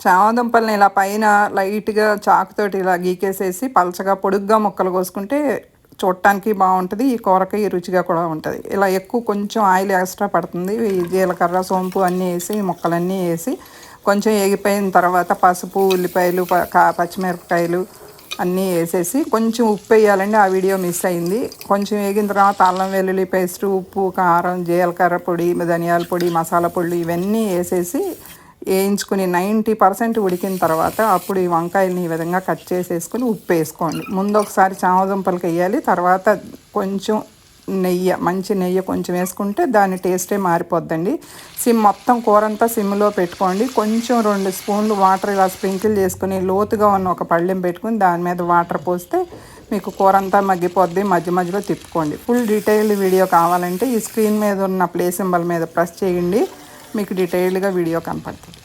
చామదుంపల్ని ఇలా పైన లైట్గా చాకుతోటి ఇలా గీకేసేసి పలచగా పొడుగ్గా ముక్కలు కోసుకుంటే చూడటానికి బాగుంటుంది. ఈ కూరకి రుచిగా కూడా ఉంటుంది. ఇలా ఎక్కువ కొంచెం ఆయిల్ ఎక్స్ట్రా పడుతుంది. ఈ జీలకర్ర సోంపు అన్నీ వేసి ముక్కలన్నీ వేసి కొంచెం ఎగిపోయిన తర్వాత పసుపు, ఉల్లిపాయలు, పచ్చిమిరపకాయలు అన్నీ వేసేసి కొంచెం ఉప్పు వేయాలండి. ఆ వీడియో మిస్ అయింది. కొంచెం వేగిన తర్వాత అల్లం వెల్లుల్లి పేస్టు, ఉప్పు, కారం, జీలకర్ర పొడి, ధనియాల పొడి, మసాలా పొడి ఇవన్నీ వేసేసి వేయించుకుని 90% ఉడికిన తర్వాత అప్పుడు ఈ వంకాయలని ఈ విధంగా కట్ చేసేసుకుని ఉప్పు వేసుకోండి. ముందు ఒకసారి చామదుంపలకి వేయాలి, తర్వాత కొంచెం నెయ్యి, మంచి నెయ్యి కొంచెం వేసుకుంటే దాని టేస్టే మారిపోద్దండి. మొత్తం కూర అంతా సిమ్లో పెట్టుకోండి. కొంచెం 2 స్పూన్లు వాటర్ ఇలా స్ప్రింకిల్ చేసుకుని లోతుగా ఉన్న ఒక పళ్ళెం పెట్టుకుని దాని మీద వాటర్ పోస్తే మీకు కూర అంతా మగ్గిపోద్ది. మధ్య మధ్యలో తిప్పుకోండి. ఫుల్ డీటెయిల్డ్ వీడియో కావాలంటే ఈ స్క్రీన్ మీద ఉన్న ప్లే సింబల్ మీద ప్రెస్ చేయండి. మీకు డీటెయిల్డ్గా వీడియో కనపడుతుంది.